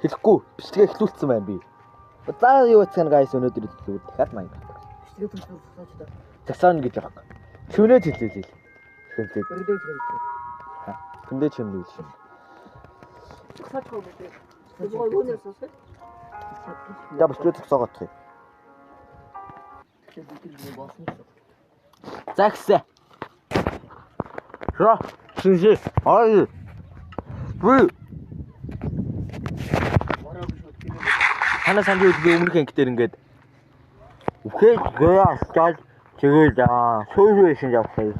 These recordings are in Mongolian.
Хэлэхгүй бичлэгээ эхлүүлсэн байна би. За юу яцхан гайс өнөөдөр хэлээ дахиад маань. Бичлэгээ төлөвлөсөн. Таксан гэж аахгүй. Чүнэж хэлээ. Хэлээ. Өргөдөж хэлээ. Тэндээ чимнэ шин. Сачгүй гэдэг. Зүгээр өнөөс сонсох. Я бичлэгээ зогсоогоох юм. Тэгэхээр бид нэг болсон шүү. Загсаа. Шо. Шинжээ. Ой. Вэ. Хана санд үед би өмнөх ангитэр ингээд үхээ гаастал тэгээд сүүрээ шин явах юм.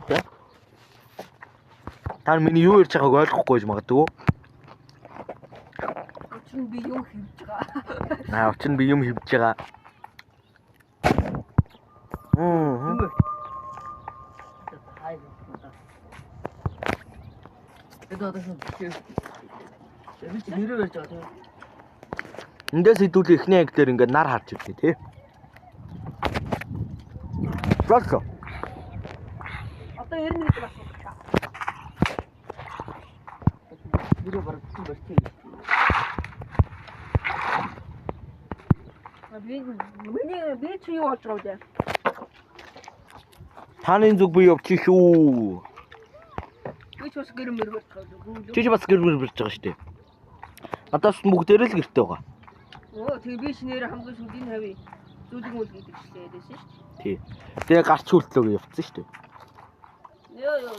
Та миний юу ярьж байгааг ойлгохгүй байж магадгүй. Учир нь би юм хийж байгаа. Учир нь би юм хийж байгаа. Тэгээд одоо шинэ бид нэрээр ярьж байгаа тийм. Эндээс хэдүүл эхний анги дээр ингээд нар харж ирлээ тий. Болсоо. Одоо 90 гэдэг асуух. Нэрээ барах гэсэн болчих юм. Би чи юу болж байгаа вэ? Таны зүг би явчих шүү. Би ч бас гэрмэр болж байгаа. Чи бас гэрмэр болж байгаа шүү дээ. Надаас бүгдээрээ л гэртэй байгаа. Оо тэгээ би шинээр хамгийн сүүлийн хавь зүйлэг мөл гэдэг чилээ дэсэн шүү дээ. Тий. Тэгээ гарч хүртлөө явцсан шүү дээ. Йоо.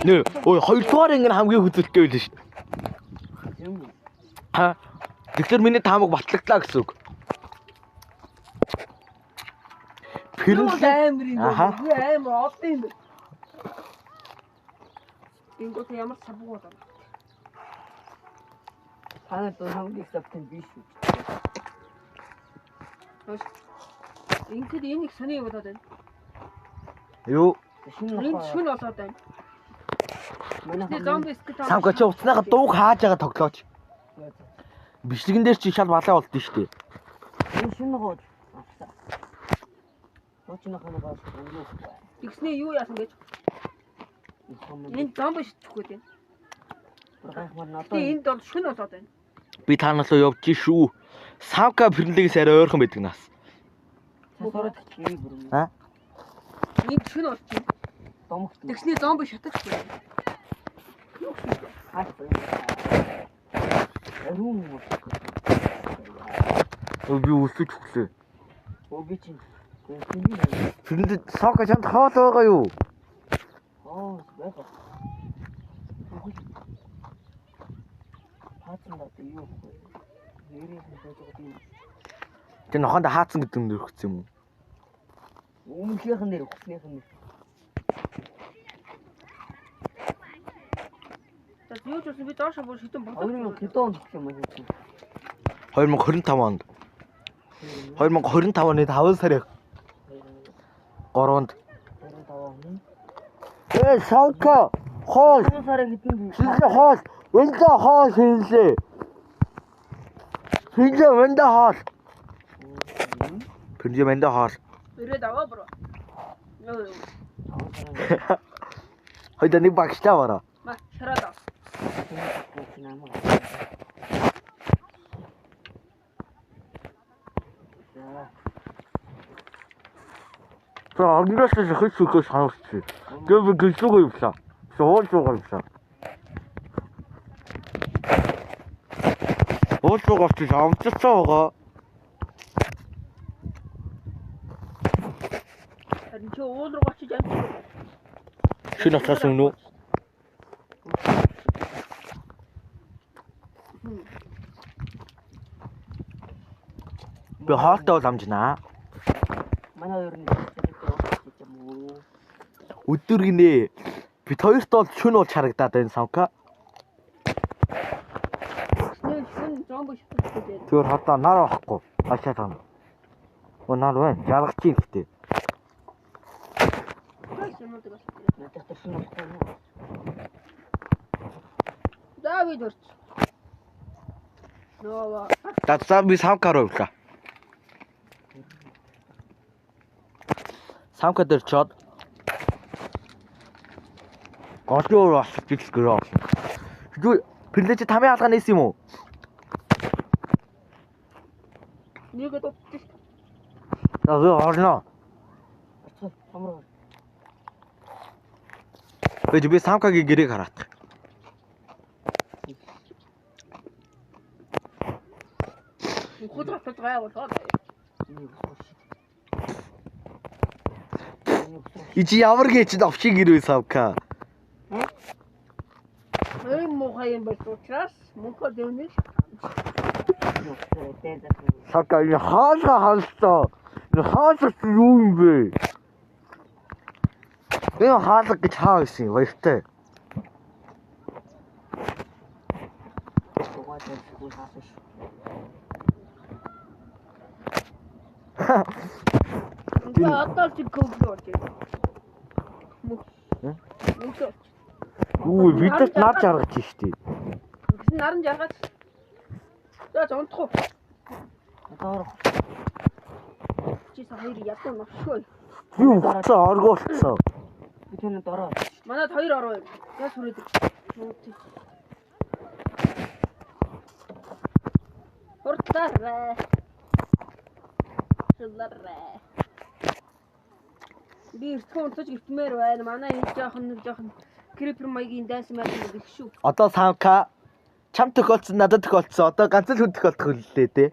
Нэ, ой хоёрдугаар ингэ хамгийн хөдөлттэй байлаа шүү дээ. Юм. Ха. Тэгэхээр миний таамаг батлагдлаа гэсэн үг. Амир амар олд юм. Ингот ямар сабуу байна. Ханаа то хамгийн сабтэн биш үү. Хөөс. Ингээд энийг сони яваад байна. Юу? Шүн болоод байна. Манай зомби скет. Самка чи уцнааха дууг хааж байгаа тоглооч. Бичлэгэн дээр чи шал балаа болдсон шүү дээ. Энэ шүн гоо. Очнохоо гоо. Тэгснээ юу яасан гэж? Энэ зомби шитгэхгүй тийм. Энд бол шүн болоод байна. Би танаас явж шүү. Савка пирлэгээс арай ойрхон байдаг нас. Сороод чий бүр. Аа? Энд шүн болчих. Домогт. Тэгснээ зомби шатахгүй. Юу хийх вэ? Би үсэж хүлээ. Би чи. Тэнд савка чанд хоол байгаа юу? Байх. Хаацсан даа юу вэ? Нэрийг хэлж байгаа юм. Тэр нохонд хаацсан гэдэг нь өргөцсөн юм уу? Өмнөхийнх нь нэр өгснийх нь. Tas юу ч үгүй би доош бүр шидэн бодлоо. 2000 онд гэх юм уу? 2025 онд. 2025 оны 5 сарын 3-нд. 25 савка хоол. 5 сарын хэдэн шинэ хоол. Вэнда хоол шинэ. Шинэ вэнда хоол. Шинэ вэнда хоол. Ирээд аваа бро. Йоо. Хойд нэг багштай бараа. Ма шараад. Ангаас хэсүүхээс хавчихсан. Гэвь гэлцүүгээ явлаа. Уулзуугаа явлаа. Уулзуугаа ч амтцсан байгаа. Харин чи уул руу очиж амт. Шинэ атгасан нү. Би хаалтаа бол амжнаа. Манай хоёр нь өдөр гинэ. Бид хоёрт бол шүн болж харагдаад байна савка. шүн зомби шитгэж. Тэр хатаа нар авахгүй. Ашаа тань. Нар байна. Жаргах чинь гэхдээ. Давид орч. Ноо. Тацаа би савка руу явлаа. Самка дээр чод. Гол юу бас бэлгэрээ. Юу пирлэж тамийн алгаа нээсэн юм уу? Нэгэ дутчих. За би орно. Ачаа хамраа. Би самкагийн гэрээг хараат. Худрах гай болоод. Ичи ямар гэж овчиг гэрээ самка. Эй мохай юм бол учраас мохо дэвнэ. Самка энэ хаалгаа. Энэ хаалга юу юм бэ? Энэ хаалга гэж хаа байсан юм баяртай. Одоо чи көглөөж. Мөхөө. Үгүй бидэд нар жаргаж штий. Гэсэн наран жаргаж. За зонтох уу. Одоо чи сая ядуу нөхшөө. Би угцаа оргуулсан. Би тэнд ороо. Манайд 2 ороо юм. Яа сүрээд. Хурдаарай. Хурдаарай. Би эртхэн иртмээр байна. Манай энэ жоохон крипер маягийн дайсан байдаг гэх шүү. Одоо самка чам тохиолдсон надад тохиолдсон. Одоо ганц л хүн тохиолдох хөллөө дээ.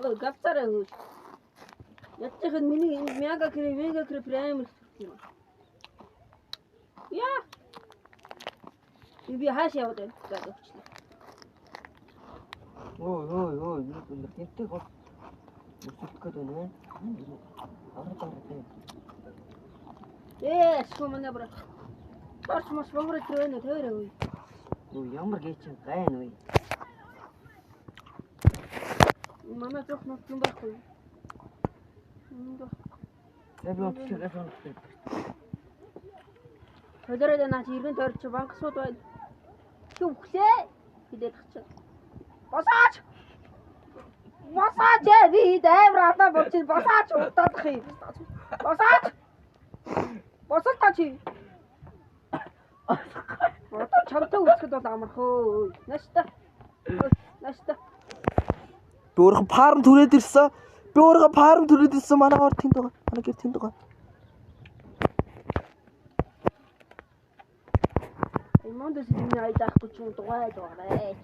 Ой, гавцараа хөөж. Ятчих миний мега крипер амар юм. Яа. Би хааш яваад байна. Ой, юу тэнтэй гол. Үсэлт гээд байна. Шумана брат. Барч мас бомрэ трэнэ тэрэ ой. Ну ямар гэж гайн ой. Мама зөх нот юм байхгүй. Хөдөрөд наач иргэн төрч банксууд байна. Түвхлээ. Хидээд хачаа. Босаач. Босаач би дэврата болчих босаач удах юм. Босаач. Босоо чи. Одоо чамтай үсгэд бол амархөө. Наста. Би өөрөө фарм түрээд ирсэн. Манай гор тэнд байгаа. Манай гэр тэнд байгаа. Имондос миний айдаахгүй ч юм дугай дуурай.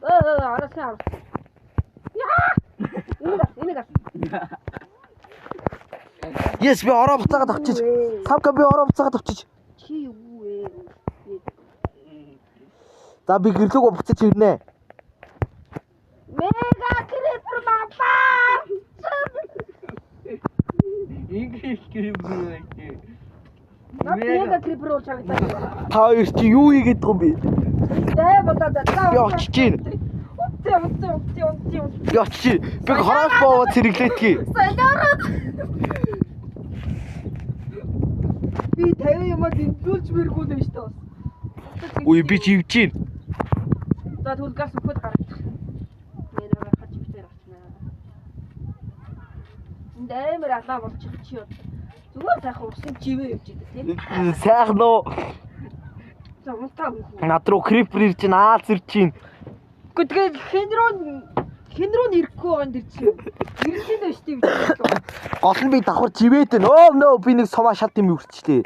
Арасан. Яа! Энийг. Yes би ороо буцаагаад авчиж. Самка би ороо буцаагаад авчиж. Чи юу вэ? За би гэрлүүгөө буцаж ирнэ. Мега крипер мапа. Инглиш крипер. Мега крипер уу чагтаа. Та хоёр чи юу хийгээд байгаа юм бэ? Дээ бодоод Би очиж гин. Би очиж. Би хороос боовод сэргэлээдгий. Би 50 юмаа дэмжүүлж мэргүү дээ шүү дээ. Үй би ч ивж гин. За тэгвэл газ өгөхөд гарах. Мэн аваа хач битээр авчихна. Дэмэр алаа болчих чи юу. Зүгээр сайхан усын чивээ явж идэв тийм. Сайхан уу. За унтаа. Над руу крипер ирж чинь ааз ирж чинь. Гэхдээ хэн рүү ирэхгүй байгаа юм дэр чи. Ирсэн дээ шүү дээ. Гол нь би давхар живээд байна. Оо нөө би нэг сумаа шат юм үрчлээ.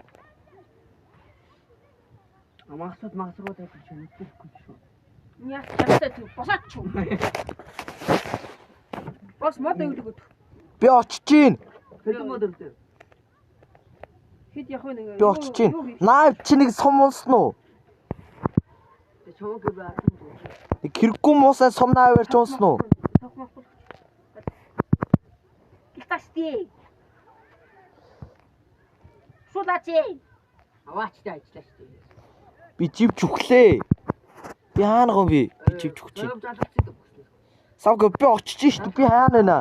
Магасууд дээр ч мэдээгүй шүү. Яа чамтай тийм босаач юу. Бас мод өгдөг. Би очиж гин. Хэдэн мод өгдөг? Хэд явах вэ нэг. Би очиж гин. Наа чи нэг сум унсан уу? Чог баа. Хэрэггүй муусаа сумнаа аваарч унсан уу? Гитасти. Судачи. Аваачтай ажиллаа шүү дээ. Би живж өглөө. Би хаана гоо би? Би живж өгч чинь. Савга би очиж шүү дээ. Би хаана байна?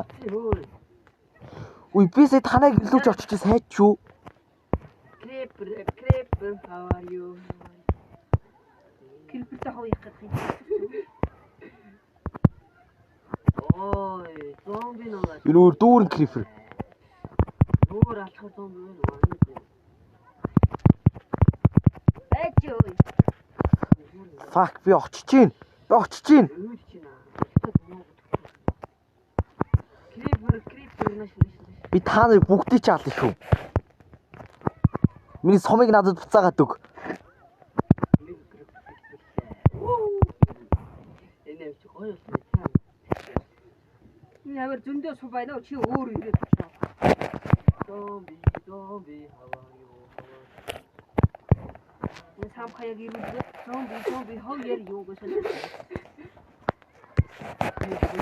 Үй би сая танайг илүүж очиж сайд шүү. Крипер, how are you? Крипер хавь их гэдэг. Ой, зомби нөө. Энэ өөр дүүрэн крипер. Өөр алхах зомби юу? Эчөө. Фак би очиж чинь. Би очиж гин. Өөд чинь аа. Крипер наш. Би та нарыг бүгдийг ч алдсан шүү. Миний сомыг надад буцаагаад өг. Энэ чи гоё юм. Яагаад зөндөө суу байна уу чи өөр ирээд очоо. Зомби хаваа юу. Энэ самхаяг ирээд зомби хавьяар юу гэж хэлсэн.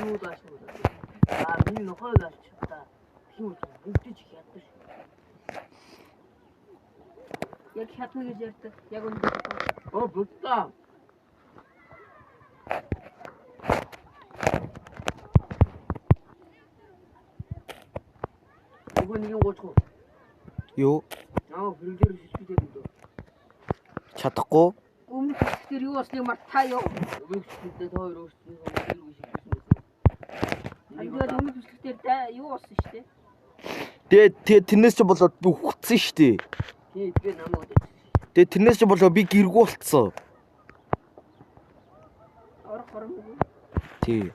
Юу дааш уу. Миний нохой дааш та. Юу бүгдийг хятад шүү. Яг хятад гэж ярьдаг. Яг үнэ. Бүгдээ. Нэг юм гоцгоо. Юу? Хөрөлдөр шишгтэй гэдэг. Чадахгүй. Өмнөх хэсгээр юу болсныг мартаа ёо. Өмнөх хэсгээр тоо өрөөссөн юм шиг өмнөх хэсгээр юу болсон шүү дээ. Тэгээ тэрнээс ч болоод би ухцсан шүү дээ. Тэгээ намайг Тэгээ тэрнээс ч болоод би гэргүүлцсэн. орох юм. Тий.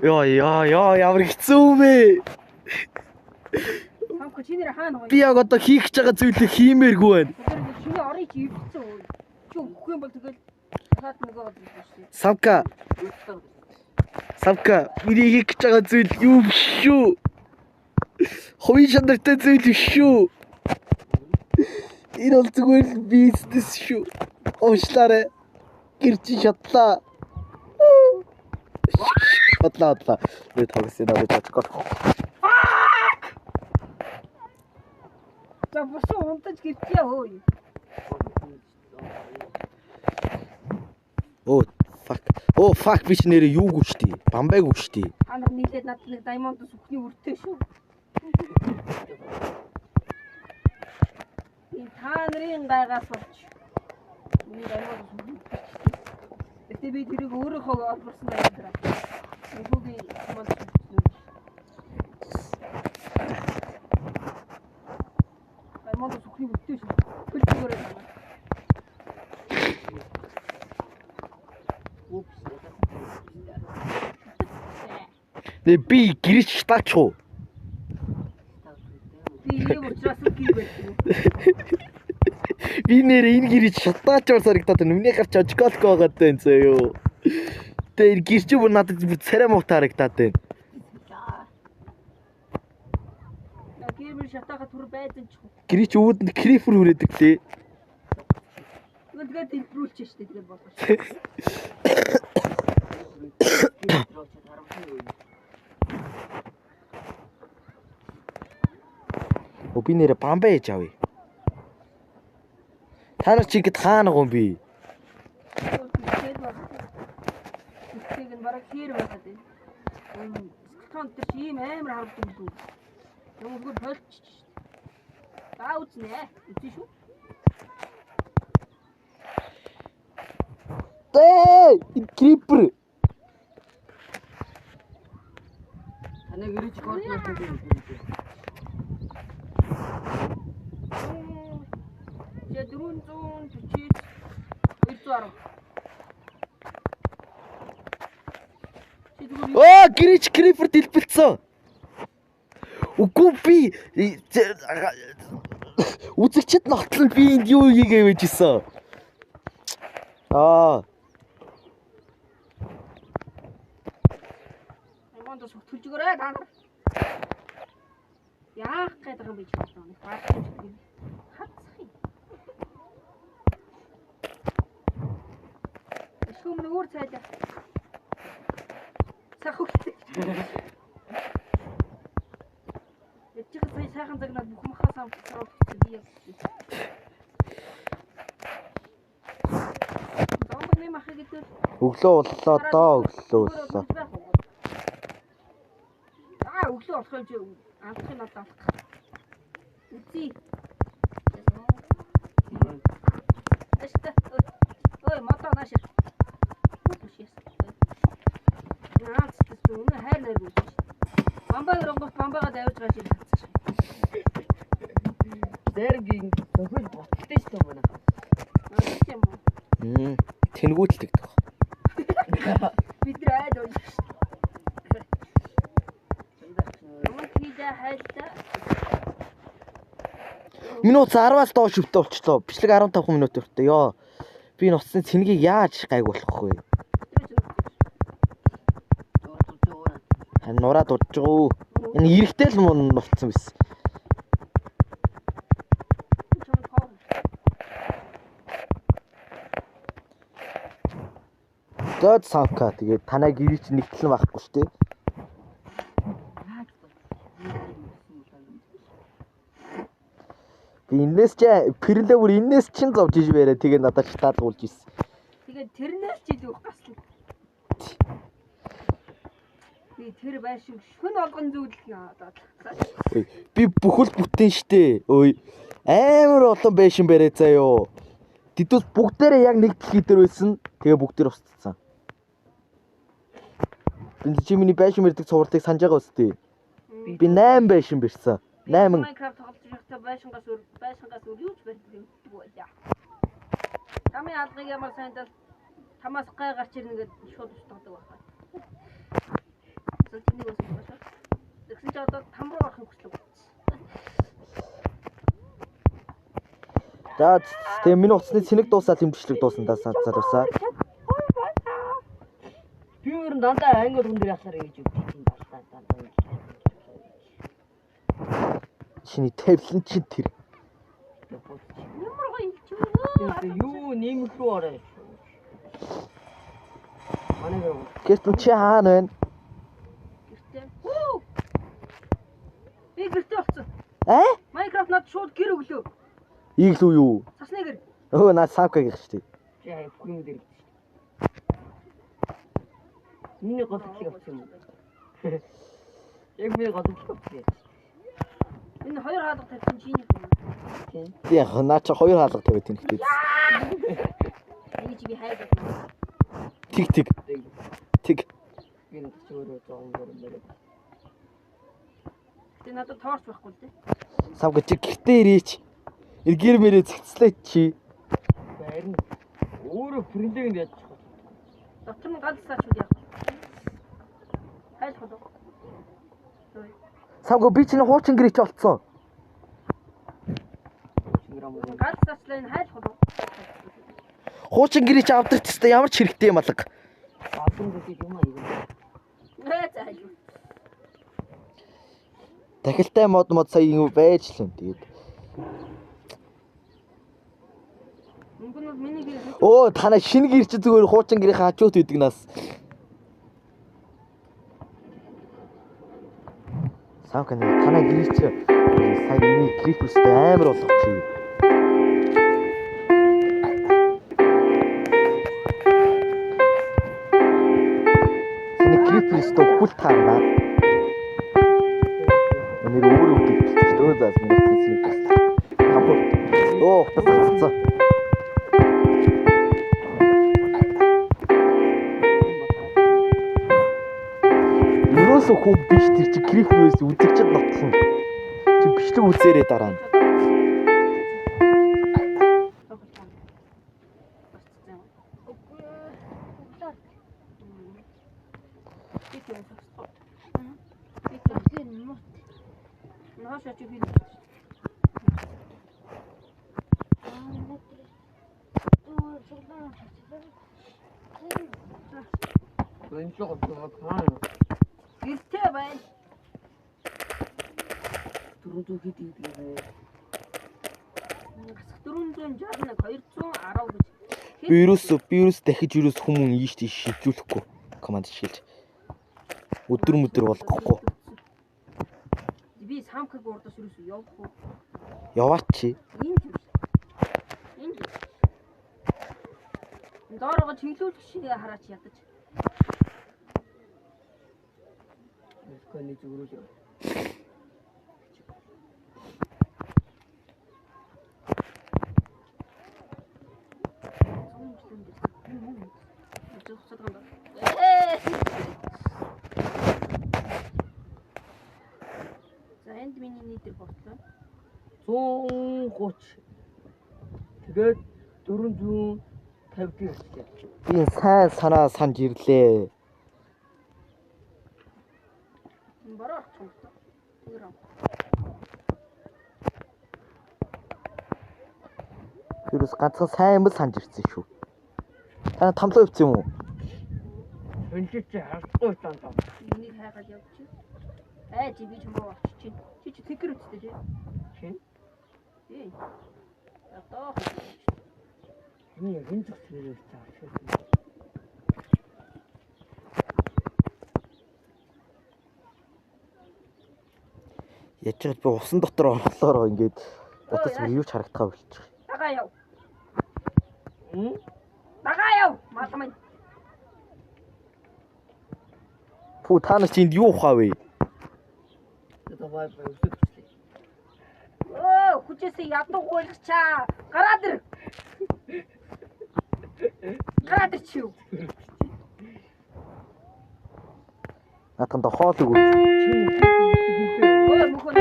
Яа ямар хэцүү бэ? Хамко чиний хаана Би яг одоо хийх гэж байгаа зүйлийг хиймээргүй байна. чиний орыг чи ивдсэн. Чи өгөх юм бол тэгэл хаад нөгөө шүү. Савка, миний хийх гэж байгаа зүйл юу биш шүү? Ховын шандартай зүйл биш шүү. Энэ бол зүгээр бизнес шүү. Уушлаарай. Гэрчи шатлаа. Отлаа. Би тагсан надад чатгах. За босоо унтаж гэрчээ хөөе. Оо fuck биш нэрээ юу гүштэй. Бамбайг гүштэй. Та нар нийлээд надад нэг даймонд сүхний үртэй шүү. Энэ та нарын гайгаас болж. Миний даймонд сүхний. Гэтэ би тэрийг өөрөөхөө олборсон байлаа. Өөхөгийн команд сүхний. Даймонд сүхний үртэй шүү. Төлөвлөрөө байна. Би гэрч таач уу? Би ийм учраас гэр байсан. Би нэр энэ гэрч шатаач орсарагдаад байна. Миний гарч очколк байгаад байна зөө юу. Тэр гэрч бүр надад царай муу харагдаад байна. Гэрмэр шатаага түр байсан ч. Гэрч өвөнд крипер хүрээдэг лээ. Тэгээд илрүүлж штэ тэгээд болоо. Би нэрээ бамбай ээж авъя. Та нар чи ихэд хаана гом би? Тэгээд бараг хэр байгаад байна. Скотон тэр чи ийм амар харагдсан юм. Ямар гол болч. Таа үзнэ. Үгүй шүү. Крипер. Таныг ирэж координат хийх. Я 440 200. Гэрч крипер дэлбэлцсэн. Үгүй би үзэгчд нотлол би энд юу хийгээ байж исэн. Амондос төлжгөрөө та нар. Яах гээд байгаа юм бэ чи одоо нэг баах юм. Хацх юм. Шүүм нүүр цайда. Сахухтэй. Ячиг сая сайхан загнаад бүх махаас авчихсан би яг. Донбны мах гэдэг. Өглөө боллоо доо өглөө. Өглөө болох юм чи анхны надад авах. Үгүй. Эстэ. Ой, мото наш. Үгүй. Наац төсөө хайр найр үгүй. Бамбай ронгот бамбайгаа давж байгаа шиг хацчих. Дэргийн тохиол боттой шүү дээ манай. юм уу? Тэнгүүдэлдэг. Бид нар айл болж шүү. Ямар хийдэ хайлтаа. Минут 10-аас доош өвтө болчлоо. Бичлэг 15 минут өртөө. Ёо. Би ноцсон цэнгийг яаж гайгуулах вэ? Нураа дурж гоо. Энэ эрэхтэй л мөн болцсон биз. Дод савка тэгээд танаа гэрий чи нэгтлэн байхгүй шүү дээ. Би энэс ч пэрлээ бүр энэс чин зовж иж бэрэ тэгээд надад шатаалгуулж ирсэн. Тэгээд тэрнээс ч илүү гаслаа. Би тэр байшин шүн олгон зүйлэх надад. Би бүхэл бүтэн штэ. Ой. Амар олон байшин барай заяо. Тэдүүс бүгдээрээ яг нэг дэлхий дээр байсан. Тэгээ бүгдээр устцсан. Би чи миний байшин мэрдэг цувралыг санаж байгаа үстэй. Би 8 байшин бэрсэн. 8. Майнкрафт тоглож байхдаа байшингаас юу ч барьдаг юм байна. Тамийн алгыг ямар сайндал тамаас гай гарч ирнэ гэдэг шууд устгадаг байна. Тэнийг бас байна. Тэгсэн чи одоо там руу орох хүчлэг байна. За тэгээ миний утасны цэнэг дуусаад тэмдэглэг дуусандаа залуусаа. Би өөр дандаа англи хүн дээр яхаар гэж үгүй дандаа. Чиний тавилан чи тэр. Ямар гоё юм. Юу нэмэх рүү ороо. Манайгаа Гэрт чи хаана вэ? гэртээ. Би гэртээ олцсон. Майнкрафт над шууд гэр өглөө. Иглүү юу? Цасны гэр. Өө наа савка гэх штий. яа хүн дээр. Миний голчлог авсан юм. Яг миний голчлог авсан. Энэ хоёр хаалга тавьсан чиний юм. Яг наа чи хоёр хаалга тавиад тэнхтэй. Энийг чи би хайдаг. Тиг. Би нэг чөөрөө зоон гэрэн. Тэ надад торч байхгүй л дээ. Савга чи гэртээ ирээч. Эргэр мэрээ зэгцлээ чи. Байрн. Өөрөө фрилэнд яаж чих. Дотор нь ганц саачуд яах вэ? Хайлах уу? Савга би чиний хуучин гэрээ чи олцсон. Ганц саачлаа энэ хайлах уу? Хуучин гэрээ чи авдаг тест ямар ч хэрэгтэй юм алга. Авсан гэж юм аа. Нэ зааж. Дахилтай мод сая юм байж л юм тэгээд. Миний гэр. Оо танаа шинэ гэр чи зүгээр хуучин гэрийн хажууд үйдэг нас. Савка танаа гэр чи сая миний крипустэй амар болох чи. Синий крипустэй хул таарна. Нэр өөрөө үгдэж шүү дээ заас миний синсийн. Хапуу. Оо тасцсан. Хүн биш тэр чи крипус үзэгчд нотлон. Чи бичлэг үзээрэй дараа нь. Гэртээ байна. Түрүү хэд ийдгээ. 461 210 гэж. Вирус дахиж вирус хүмүүн ийш тийш шилжүүлэхгүй. Команд шилж. Өдөр болгохгүй. Би самхаг урдаас юус явах уу? Яваач чи. Энд. Доороо чиглүүлэх шиг хараач ядаж. Кони зүгрүүлээ. За энд миний нийтэр болтлоо. 130. Тэгээд 450 өстэй. Би сайн санаа санаж ирлээ. Бараа чам. Тэгэр. Тэрс ганцхан сайн юм санаж ирсэн шүү. Та томлоо өвцөн юм уу? Өнчөж хавцгүй тантаа. Энийг хайгаад явчих. Чи би чамаа очиж чинь. Чи тэгэр үстэй чи. Чин. Тий. Ятаа. Миний энэ зөвхөн цааш. Яаж ч би усан дотор орлоо ингээд утас юу ч харагдахаа болчих. Дагаа яв. Хм? Дагаа яв. Маламай. Пүү та нар чинь юу ухаа вэ? Давай өсөж. Хүчээсээ ядуу гуйлгачаа. Гараад ир. Гараад ир чи юу? Натхан до хоол өгөө. Ой мөхөн.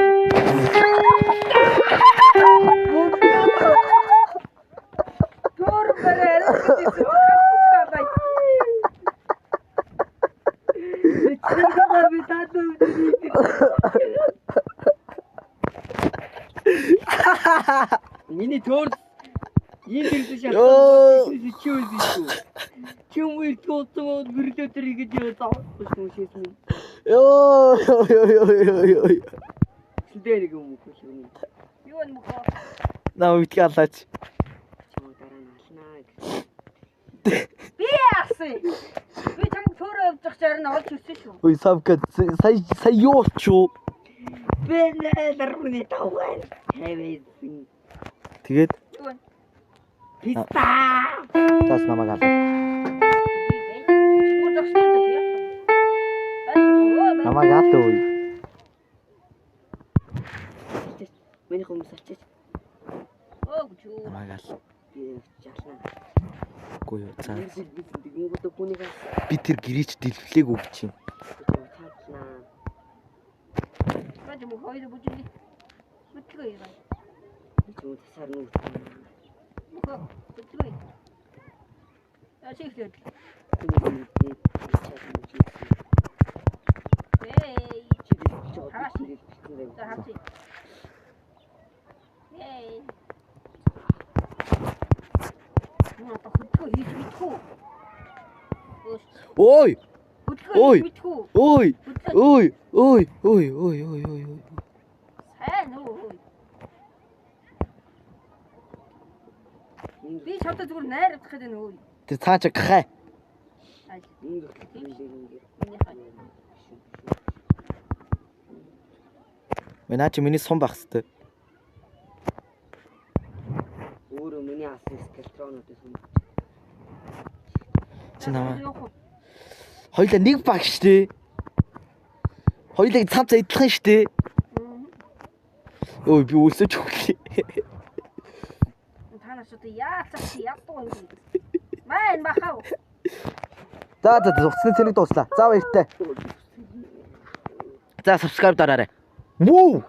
Төр бэрэл. Миний төр ийм хэлсэн шат. Чи үзчихв. Чи үер тооцоод бүрдөөдөр ингэж яваа. Бүшмүшээс. Ёо. Сидэрэг юм уу шүү. Юу юм хоо? Наа үтгэлаач. Чамаа дараа нь алнаа. Би яасан? Би чам төрөө явж чарна олж ирсэн шүү. Ой савка сая юу болчихоо? Бэнэ дарууны тавгай. Хэвээ. Тэгээд Юу вэ? Писта. тас намайг алаа. Намайг алаа ой. Миний хүмүүс очиж Намайг алаа. жаална. Үгүй юу цаа. Тэнгүүд бүнийг Би тэр гэрээч дэлбэлээг өгч юм. цаадлаа. Бачи мөхөй бүжиг. Бүтгэе яа. Чуу тасаар нүг. Мөхөө бүтгэе. Ашиг. Эй. За хавчи. Эй. Ну та хөдөө хийж мэдхүү. Ой! Хөдөө мэдхүү. Ой! Ой! Ой! Ой! Сайн уу. Би чамтай зүгээр найрах гэдэг нь өө. Тэр цаачаа гахаа. Манай чи миний сон байх хэвээр. Өөрөө миний асан скелетронуудыг юм. Чи намаа. Хоёлаа нэг баг штэ. Хоёлаа цамц адилхан штэ. Ой би үлсэж өглөө. Танаас одоо яацах ядуу юм. Мэн бахав. За зурцны цэнийг дууслаа. За баяртай. За subscribe дараарай. Вуу!